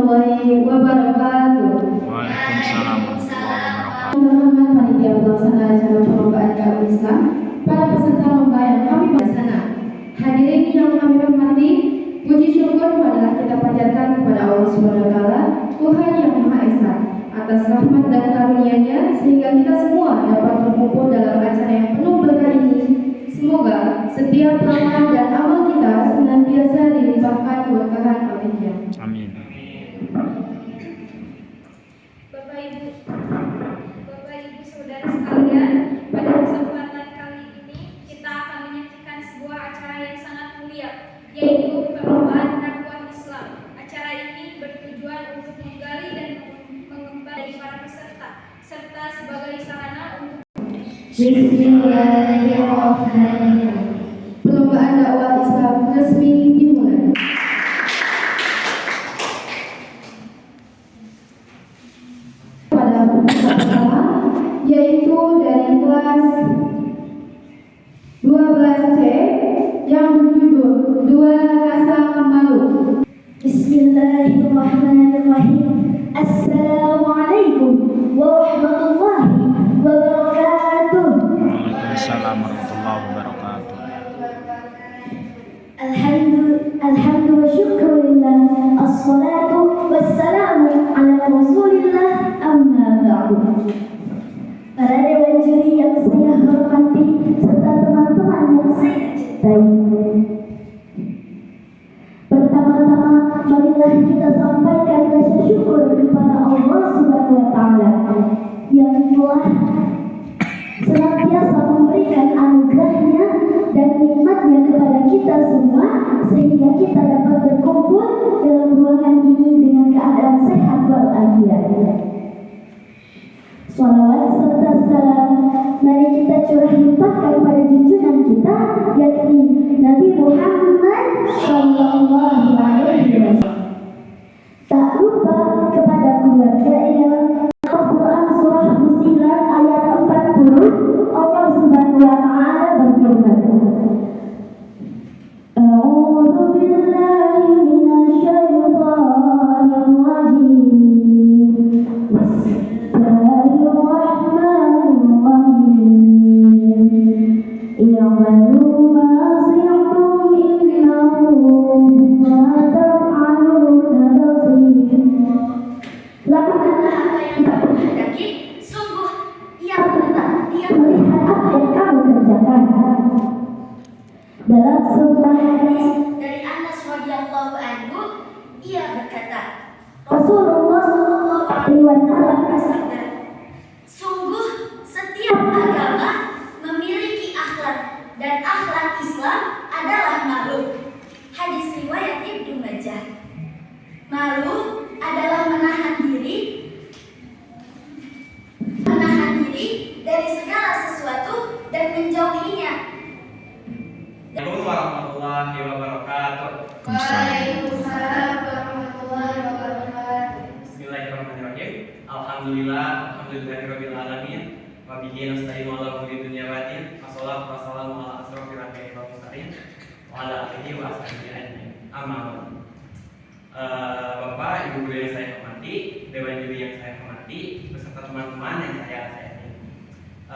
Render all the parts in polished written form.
warahmatullahi wabarakatuh. Waalaikumsalam warahmatullahi wabarakatuh. Terhormat panitia pelaksana acara perlombaan dakwah Islam, para peserta lomba yang kami pelaksana. Hadirin yang kami hormati, puji syukur marilah kita panjatkan kepada Allah Subhanahu wa taala, Tuhan yang Maha Esa, atas rahmat dan karunia-Nya sehingga kita semua dapat berkumpul dalam acara yang penuh berkah ini. Semoga setiap amal dan amal kita senantiasa dilimpahkan keberkahan oleh-Nya. Amin. Bapak Ibu saudara sekalian, pada kesempatan kali ini kita akan menyaksikan sebuah acara yang sangat mulia, yaitu perlombaan dakwah Islam. Acara ini bertujuan untuk menggali dan mengembangkan dari para peserta, serta sebagai sarana untuk Bismillahirrahmanirrahim. Perlombaan dakwah Islam resmi dimulai. Pada peserta pertama, yaitu dari kelas 12C yang berjudul Dua Rasa Malu. Bismillahirrahmanirrahim. Assalamualaikum warahmatullahi wabarakatuh. Waalaikumsalam warahmatullahi wabarakatuh. Alhamdu wa syukurillah. Assalatu wassalamu ala rasulillah, amma ba'du. Para dewan juri yang saya hormati serta teman-teman yang saya cintai, pertama-tama marilah kita sampaikan rasa syukur kepada Allah Subhanahu wa taala yang telah senantiasa memberikan anugerahnya dan nikmatnya kepada kita semua sehingga kita dapat berkumpul dalam ruangan ini dengan keadaan sehat walafiat. Salawat serta salam mari kita curah limpahkan pada junjungan kita, yakni Nabi Muhammad Sallallahu Alaihi Wasallam. Tak lupa kepada keluarganya. Al-Quran surah Fussilat ayat 40, Allah Subhanahu wa taala berfirman, A'udzu billahi minasy syaithanir rajim. Bismillahirrahmanirrahim. I'malu ma syi'tum innahu bima taf'aluna basir. Lakukanlah apa yang kamu hendaki, sungguh Ia melihat apa yang kamu kerjakan. Dalam sebuah hadis dari Anas radhiyallahu anhu, ia berkata, Rasulullah sallallahu alaihi wasallam bersabda, sungguh setiap agama memiliki akhlak dan akhlak Islam adalah malu. Hadis riwayat Ibnu Majah. Malu adalah menahan diri dari segala sesuatu dan menjauhinya. Assalamualaikum warahmatullahi wabarakatuh. Waalaikumsalam warahmatullahi wabarakatuh. Bismillahirrahmanirrahim. Alhamdulillahirabbil alamin. Wa bihi nasta'inu ala umuri dunya wa din. Wassalatu wassalamu ala asrofil anbiya'i wal mursalin wa ala alihi wa sahbihi ajmain. Amma ba'du. Bapak, Ibu guru yang saya hormati, dewan juri yang saya hormati, beserta teman-teman yang saya sayangi.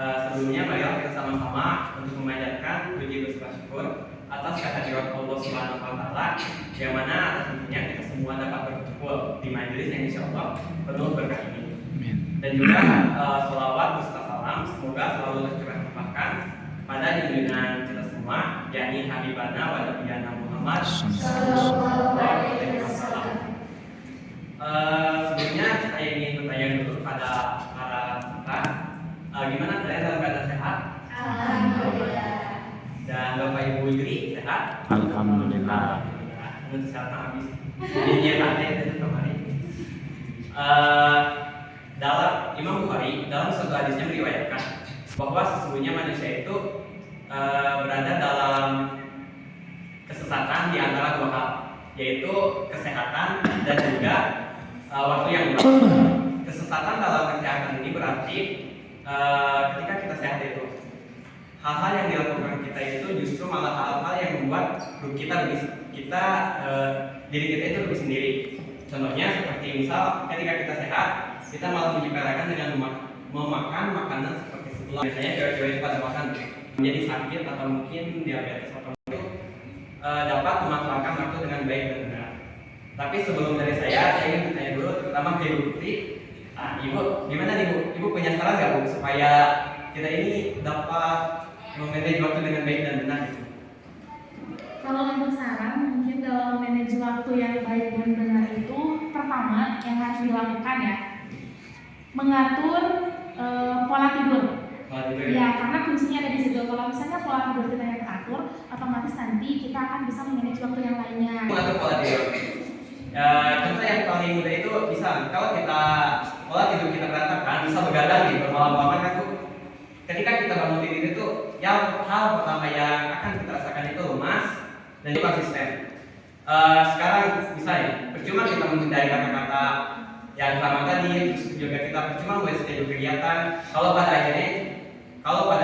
Sebelumnya marilah kita sama-sama untuk memanjatkan puji beserta syukur atas kehadiran Allah Subhanahu wa taala yang mana atas izninya kita semua dapat berkumpul di majelis yang insyaallah penuh berkah ini. Dan juga sholawat beserta salam semoga selalu tercurahkan pada junjungan kita semua, yakni Habibana wa Nabiyana Muhammad sallallahu alaihi wasallam. Sebelumnya saya ingin bertanya dulu pada para peserta, gimana kalian dalam keadaan sehat? Alhamdulillah. Dan Bapak Ibu juri sehat? Alhamdulillah. Untuk kesehatan habis. Ini nanti itu kemarin. Dalam Imam Bukhari dalam suatu hadisnya meriwayatkan bahwa sesungguhnya manusia itu berada dalam kesesatan di antara dua hal, yaitu kesehatan dan juga waktu yang luang. Kesesatan dalam kesehatan ini berarti ketika kita sehat itu hal-hal yang dilakukan kita itu justru malah hal-hal yang membuat diri kita itu lebih sendiri. Contohnya seperti misal ketika kita sehat, kita malah menyepelekan dengan memakan makanan seperti sebelah. Biasanya cewek-cewek pada makan menjadi sakit atau mungkin diabetes atau itu dapat memanfaatkan waktu dengan baik dan benar. Tapi sebelum dari saya ingin bertanya dulu terutama ke Ibu Putri. Ibu, gimana nih Bu? Ibu punya saran nggak Bu supaya kita ini dapat memanage waktu dengan baik dan benar? Kalau untuk saran, mungkin dalam manage waktu yang baik dan benar itu pertama yang harus dilakukan ya mengatur pola tidur. Ya, karena kuncinya ada di situ. Kalau misalnya pola tidur kita yang teratur, otomatis nanti kita akan bisa manage waktu yang lainnya. Mengatur pola tidur. Contoh yang paling mudah itu bisa kalau kita pola tidur kita berantakan, bisa begadang nih bermalam-malaman kan Bu. Ketika kita bangun tidur itu, yang hal pertama yang akan kita rasakan itu lemas dan juga konsisten. Sekarang misalnya, percuma kita menghindari kata-kata yang pertama tadi, terus juga kita percuma mulai schedule kegiatan. Kalau pada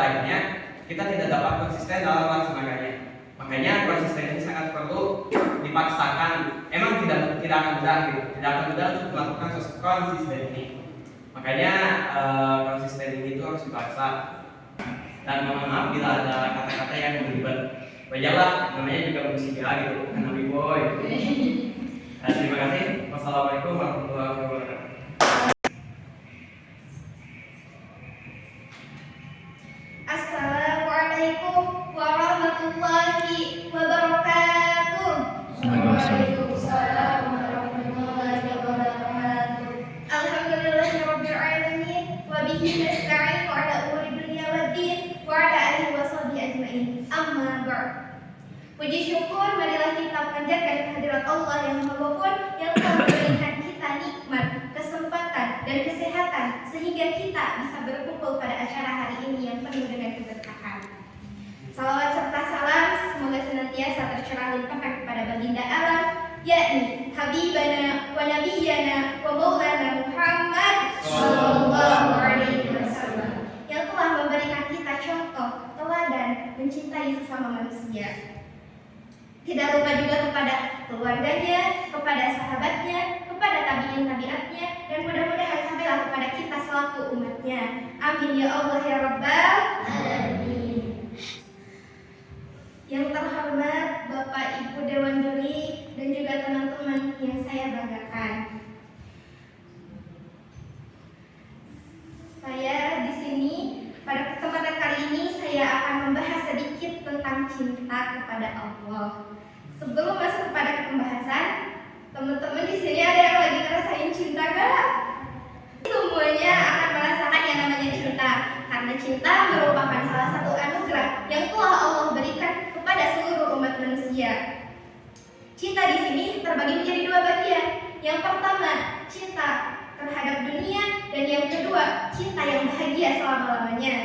akhirnya kita tidak dapat konsisten dalam melaksanakannya. Makanya konsisten ini sangat perlu dipaksakan. Emang tidak akan mudah gitu, tidak akan mudah untuk melakukan konsisten ini. Makanya konsisten ini itu harus dipaksa. Dan mohon maaf bila ada kata-kata yang berlibat. Wajarlah, namanya juga musibah gitu, bukan Nabi Boy. Terima kasih. Wassalamualaikum warahmatullahi wabarakatuh. Assalamualaikum warahmatullahi wabarakatuh. Waalaikumsalam. warahmatullahi wabarakatuh. Alhamdulillahirabbil alamin wa bihi nasta'in wa ala umuri dunya waddin wa ala alihi washabihi ajmain. Amma ba'd. Puji syukur marilah kita panjatkan kehadirat Allah yang Maha Ghafur yang telah memberikan kita nikmat, kesempatan dan kesehatan sehingga kita bisa berkumpul pada acara hari ini yang penuh dengan keberkahan. Salawat serta salam semoga senantiasa tercurah limpahkan kepada baginda alam, yakni Habibana wa Nabiyyana wa Maulana Muhammad sallallahu alaihi wasallam yang telah memberikan kita contoh, teladan mencintai sesama manusia. Tidak lupa juga kepada keluarganya, kepada sahabatnya, kepada tabi'in-tabi'atnya, dan mudah-mudahan sampailah kepada kita selaku umatnya. Amin ya Allah ya Rabbal Alamin. Yang terhormat Bapak Ibu Dewan Juri dan juga teman-teman yang saya banggakan. Saya di sini pada kesempatan kali ini saya akan membahas sedikit tentang cinta kepada Allah. Sebelum masuk kepada pembahasan, teman-teman di sini ada yang lagi ngerasain cinta gak? Semuanya akan merasakan yang namanya cinta, karena cinta merupakan salah satu anugerah yang telah Allah berikan kepada seluruh umat manusia. Cinta di sini terbagi menjadi dua bagian. Yang pertama, cinta terhadap dunia, dan yang kedua, cinta yang bahagia selama-lamanya.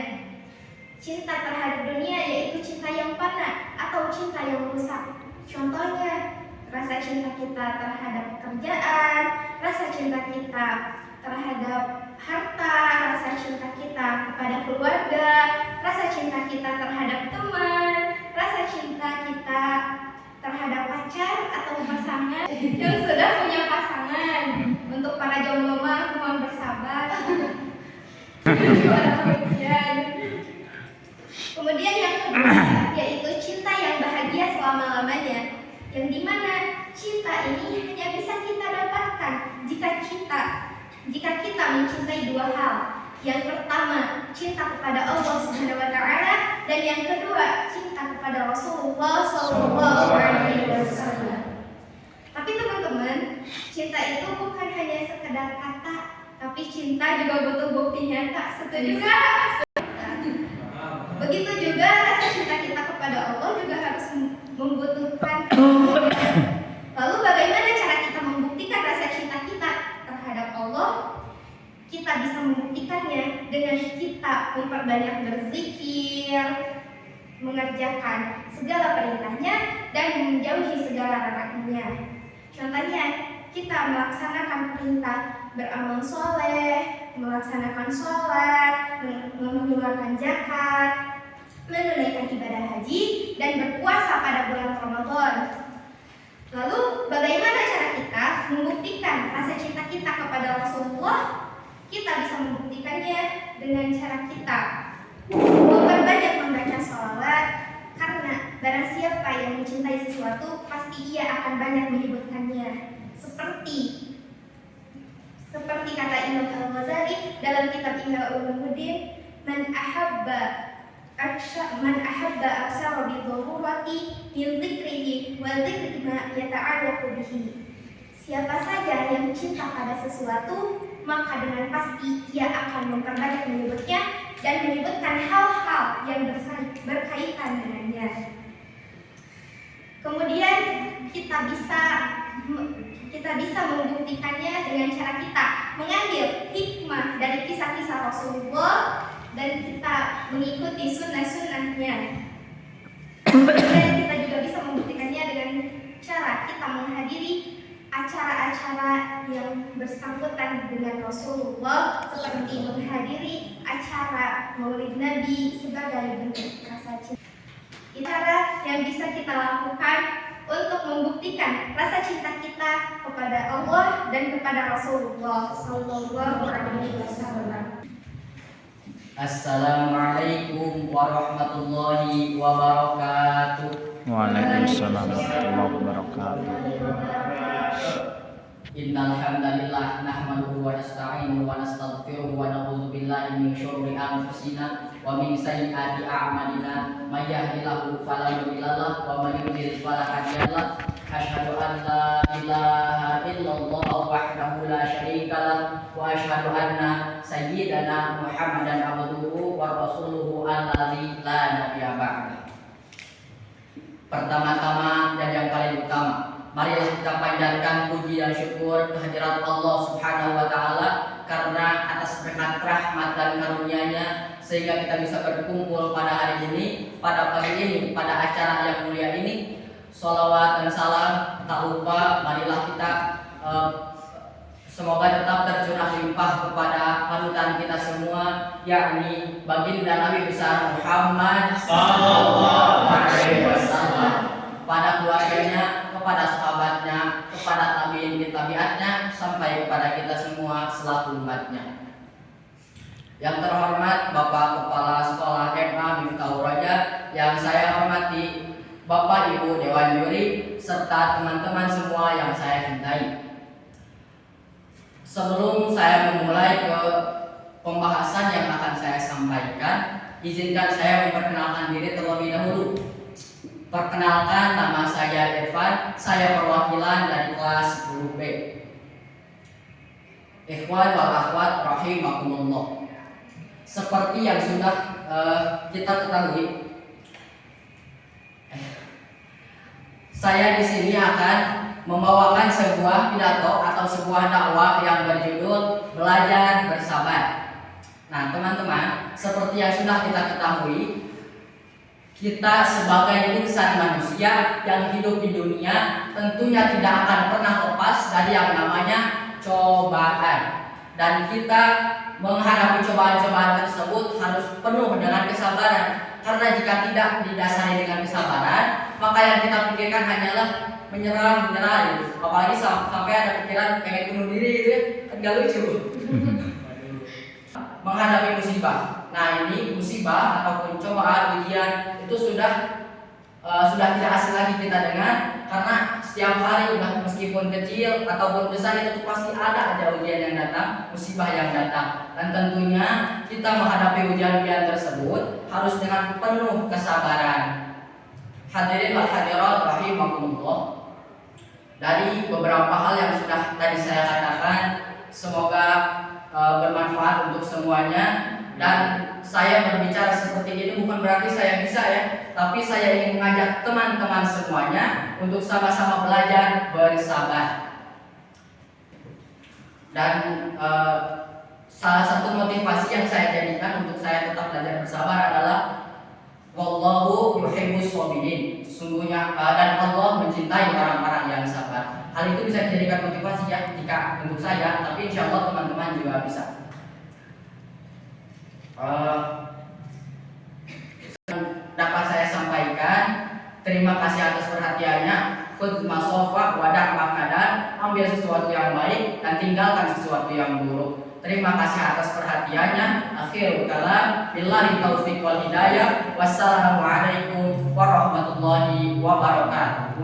Cinta terhadap dunia yaitu cinta yang fana atau cinta yang rusak. Contohnya, rasa cinta kita terhadap pekerjaan, rasa cinta kita terhadap harta, rasa cinta kita kepada keluarga, rasa cinta kita terhadap teman, rasa cinta kita terhadap pacar atau pasangan yang sudah punya pasangan. Untuk para jomblo mah mohon bersabar. Kemudian yang kedua yaitu cinta yang bahagia selama-lamanya, yang dimana cinta ini hanya bisa kita dapatkan jika kita mencintai dua hal. Yang pertama, cinta kepada Allah Subhanahu wa taala, dan yang kedua, cinta kepada Rasulullah sallallahu alaihi wasallam. Tapi teman-teman, cinta itu bukan hanya sekedar kata, tapi cinta juga butuh bukti nyata. Setuju nggak? Begitu juga rasa cinta kita kepada Allah juga harus membutuhkan. Lalu bagaimana cara kita membuktikan rasa cinta kita terhadap Allah? Kita bisa membuktikannya dengan kita memperbanyak berzikir, mengerjakan segala perintahnya, dan menjauhi segala larangannya. Contohnya, kita melaksanakan perintah beramal soleh, melaksanakan sholat, mengeluarkan zakat, menunaikan ibadah haji, dan berpuasa pada bulan Ramadan. Lalu bagaimana cara kita membuktikan rasa cinta kita kepada Rasulullah? Kita bisa membuktikannya dengan cara kita memperbanyak membaca sholawat, karena barang siapa yang mencintai sesuatu pasti ia akan banyak menyebutkannya. Seperti kata Imam Al-Ghazali dalam kitab Ihya Ulumuddin, man ahabba aksara bi dhururati min dzikrihi wa dzikri ma yata'allaqu bihi. Siapa saja yang cinta pada sesuatu, maka dengan pasti ia akan memperbanyak menyebutnya dan menyebutkan hal-hal yang berkaitan dengannya. Kemudian kita bisa membuktikannya dengan cara kita mengambil hikmah dari kisah-kisah Rasulullah dan kita mengikuti sunnah-sunnahnya. Dan kita juga bisa membuktikannya dengan cara kita menghadiri acara-acara yang bersangkutan dengan Rasulullah, seperti menghadiri acara Maulid Nabi sebagai bentuk rasa cinta. Cara yang bisa kita lakukan untuk membuktikan rasa cinta kita kepada Allah dan kepada Rasulullah Sallallahu Alaihi Wasallam. Assalamualaikum warahmatullahi wabarakatuh. Waalaikumsalam warahmatullahi wabarakatuh. Innal hamdalillah nahmaduhu wa nasta'inuhu wa nastaghfiruhu wa na'udzu billahi min syururi anfusina wa min sayyiati a'malina. May yahdihillahu fala mudilla lahu wa may yudlil fala hadiya lahu. Asyhadu an la ilaha illallah wahdahu la syarika lahu wa asyhadu anna sayyidana Muhammadan abduhu wa rasuluhu alladzi la nabiyya ba'da. Pertama-tama dan yang paling utama, marilah kita panjatkan puji dan syukur kehadirat Allah Subhanahu wa taala karena atas berkat rahmat dan karunia-Nya sehingga kita bisa berkumpul pada hari ini, pada pagi ini, pada acara yang mulia ini. Sholawat dan salam tak lupa marilah kita semoga tetap tercurah limpah kepada panutan kita semua, yakni baginda Nabi besar Muhammad sallallahu alaihi wasallam, pada keluarganya, kepada sahabatnya, kepada tabi'in tabi'atnya, sampai kepada kita semua selaku umatnya. Yang terhormat Bapak Kepala Sekolah MA Miftahul Raja, yang saya hormati Bapak Ibu Dewan Juri serta teman-teman semua yang saya cintai. Sebelum saya memulai ke pembahasan yang akan saya sampaikan, izinkan saya memperkenalkan diri terlebih dahulu. Perkenalkan, nama saya Irfan, saya perwakilan dari kelas 10B. Ikhwan wal akhwat rahimakumullah. Seperti yang sudah kita ketahui, saya di sini akan membawakan sebuah pidato atau sebuah dakwah yang berjudul Belajar Bersabar. Nah, teman-teman, seperti yang sudah kita ketahui, kita sebagai insan manusia yang hidup di dunia tentunya tidak akan pernah lepas dari yang namanya cobaan. Dan kita menghadapi cobaan-cobaan tersebut harus penuh dengan kesabaran. Karena jika tidak didasari dengan kesabaran, maka yang kita pikirkan hanyalah menyerah gitu. Apalagi sampai ada pikiran pengen bunuh diri gitu ya, kan gak lucu. Menghadapi musibah. Nah, ini musibah ataupun cobaan, ujian itu sudah tidak asing lagi kita dengar, karena setiap hari udah meskipun kecil ataupun besar itu pasti ada aja ujian yang datang, musibah yang datang. Dan tentunya kita menghadapi ujian-ujian tersebut harus dengan penuh kesabaran. Hadirin wal hadirat rahimakumullah. Dari beberapa hal yang sudah tadi saya katakan, semoga bermanfaat untuk semuanya. Dan saya berbicara seperti ini bukan berarti saya bisa ya, tapi saya ingin mengajak teman-teman semuanya untuk sama-sama belajar bersabar. Dan salah satu motivasi yang saya jadikan untuk saya tetap belajar bersabar adalah wallahu yuhibbus shabirin. Sungguhnya dan Allah mencintai orang-orang yang sabar. Hal itu bisa dijadikan motivasi ya jika untuk saya, tapi insya Allah teman-teman juga bisa. Dapat saya sampaikan, terima kasih atas perhatiannya. khudz masofa wada' makanan, ambil sesuatu yang baik dan tinggalkan sesuatu yang buruk. Terima kasih atas perhatiannya. Akhirul kalam, billahi taufiq wal hidayah. Wassalamualaikum warahmatullahi wabarakatuh.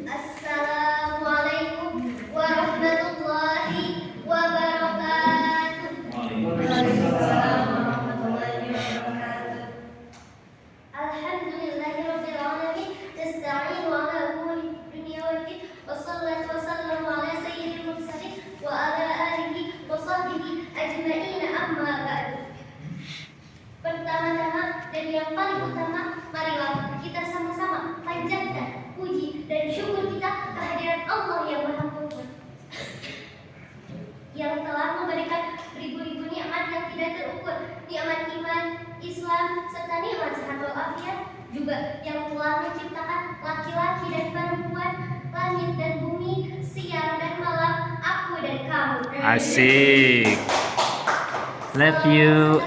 Assalamualaikum warahmatullahi wabarakatuh. Alhamdulillahirabbil alamin. Nasta'inu ala umuri dunya waddin. Wassalatu wassalamu ala sayyidil mursalin wa ala alihi wa sahbihi ajma'in, amma ba'du. Pertama-tama dan yang paling utama, marilah kita sama-sama panjatkan puji dan syukur kita kehadiran Allah yang Maha Kuasa, yang telah memberikan ribu-ribu nikmat yang tidak terukur, nikmat iman, Islam, serta nikmat sehat walafiat, juga yang telah menciptakan laki-laki dan perempuan, langit dan bumi, siang dan malam, aku dan kamu. Asik. Love you.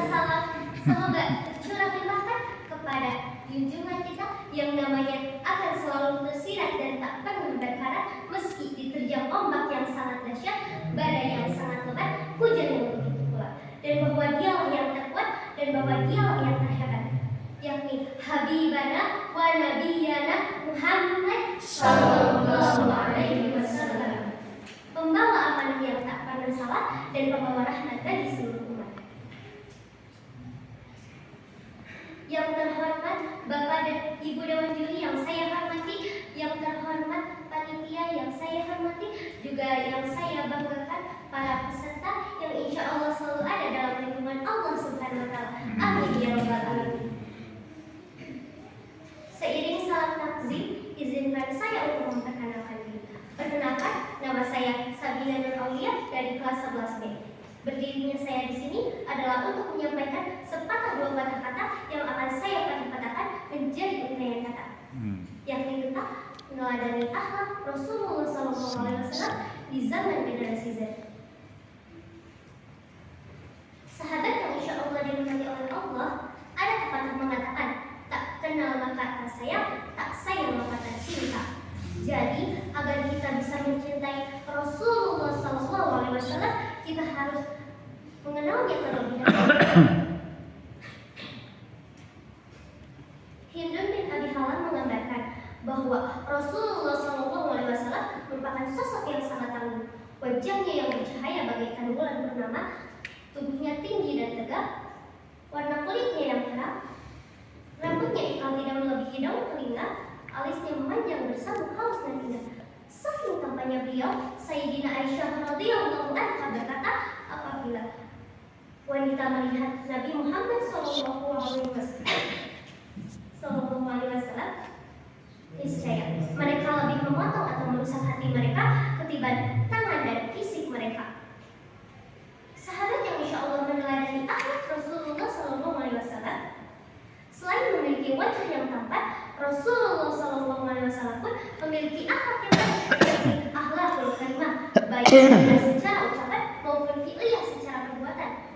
Semoga tercurah limpahkan kepada junjungan kita yang namanya akan selalu tersirat dan tak pernah berkarat meski diterjang ombak yang sangat dahsyat, badai yang sangat lebat, hujan yang begitu kuat, dan bahwa dialah yang terkuat dan bahwa dialah yang terhebat, yakni Habibana wa Nabiyana Muhammad sallallahu alaihi wasallam, pembawa amanah yang tak pernah salah dan pembawa rahmat bagi seluruh umat. Yang terhormat Bapak dan Ibu Dewan Juri yang saya hormati, yang terhormat panitia yang saya hormati, juga yang saya banggakan para peserta yang insya Allah selalu ada dalam lindungan Allah Subhanahu wa Ta'ala. Amin ya Rabbal Alamin. Seiring salam takzim, izinkan saya untuk memperkenalkan diri. Perkenalkan, nama saya Sabina Nur Aulia dari kelas 11B. Berdirinya saya di sini adalah untuk menyampaikan sepatah dua patah kata yang akan saya patah-patahkan menjadi untayan kata, yakni tentang meneladani akhlak Rasulullah SAW di zaman generasi Z. Sahabat yang insya Allah dirahmati oleh Allah, ada pepatah mengatakan, tak kenal maka tak sayang, tak sayang maka tak cinta. Jadi agar kita bisa mencintai Rasulullah SAW, kita harus mengenalnya terlebih dahulu. Hindun bin Abi Halam menggambarkan bahwa Rasulullah SAW merupakan sosok yang sangat tangguh. Wajahnya yang bercahaya bagaikan bulan purnama, tubuhnya tinggi dan tegap, warna kulitnya yang terang, rambutnya ikal tidak melebihi daun telinga, alisnya memanjang bersambut halus dan indah. Saking tampaknya beliau, Sayyidina Aisyah radhiyallahu anha berkata, apabila wanita melihat Nabi Muhammad sallallahu alaihi wasallam, niscaya mereka lebih memotong atau merusak hati mereka ketimbang tangan dan fisik mereka. Sahabat yang insya Allah meneladani akhlak Rasulullah sallallahu alaihi wasallam, selain memiliki wajah yang tampan, Rasulullah sallallahu alaihi wasallam pun memiliki akhlak yang baik, yakni akhlakul karimah, baik secara ucapan maupun fi'liyah secara perbuatan.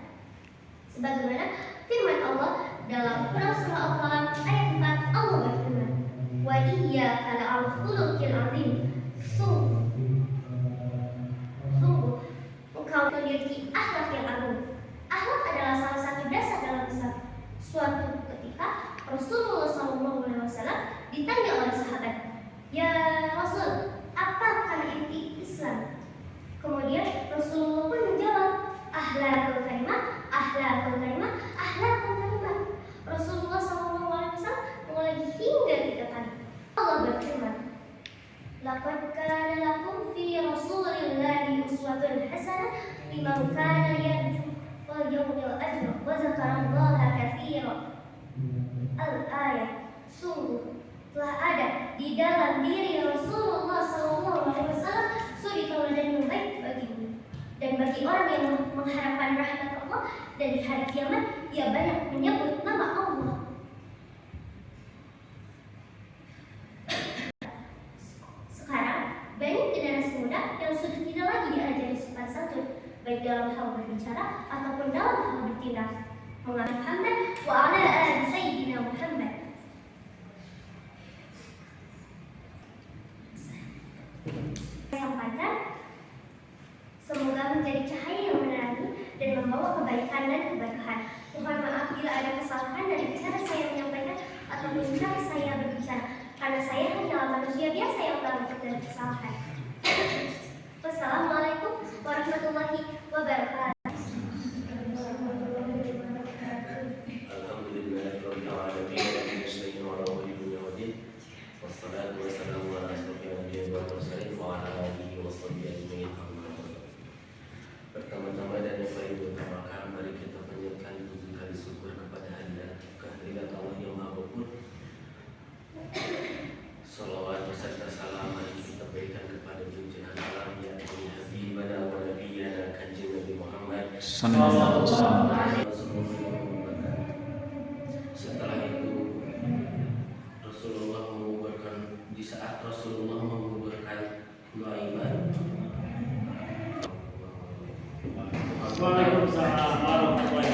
Sebagaimana firman Allah dalam surah Al-Qalam ayat 4, Allah berfirman, wa iyyaka la'al khuluqil azim, sungguh engkau memiliki akhlak yang agung. Akhlak adalah salah satu dasar dalam Islam. Suatu ketika Rasulullah SAW ditanya oleh sahabat, ya Rasul, apakah inti Islam? Kemudian Rasulullah pun menjawab, akhlakul karimah, akhlakul karimah, akhlakul karimah. Rasulullah SAW mengulangi hingga 3 kali. Allah berfirman, laqad kana lakum fi Rasulillahi uswatun hasanah liman kana yarju yawmal akhir wa dzakarallaha katsiran. Al-ayat, sungguh telah ada di dalam diri Rasulullah SAW suri tauladan yang baik bagimu, dan bagi orang yang mengharapkan rahmat Allah dan di hari kiamat ia banyak menyebut nama Allah. Sekarang banyak generasi muda yang sudah tidak lagi diajari sopan santun, baik dalam hal berbicara ataupun dalam hal bertindak. Muhammad wa ala ali sayyidina Muhammad. sampaikan semoga menjadi cahaya yang menerangi dan membawa kebaikan dan keberkahan. Mohon maaf bila ada kesalahan dari cara saya menyampaikan ataupun cara saya berbicara, karena saya hanyalah manusia biasa yang melakukan dari kesalahan. Wassalamualaikum warahmatullahi wabarakatuh. Wassalatu wassalamu ala asyrofil anbiya'i wal mursalin wa ala alihi wa sahbihi ajma'in. Pertama-tama dan yang paling utama, mari kita panjatkan puji kali syukur kepada kehadirat Allah yang Maha Pengampun. Salawat beserta salam mari kita berikan kepada junjungan alam yang habibana wa nabiyyana kanjeng Nabi Muhammad sallallahu alaihi wasallam. Setelah itu Rasulullah menguburkan, di saat Rasulullah menguburkan doa iman. Waalaikumsalam warahmatullahi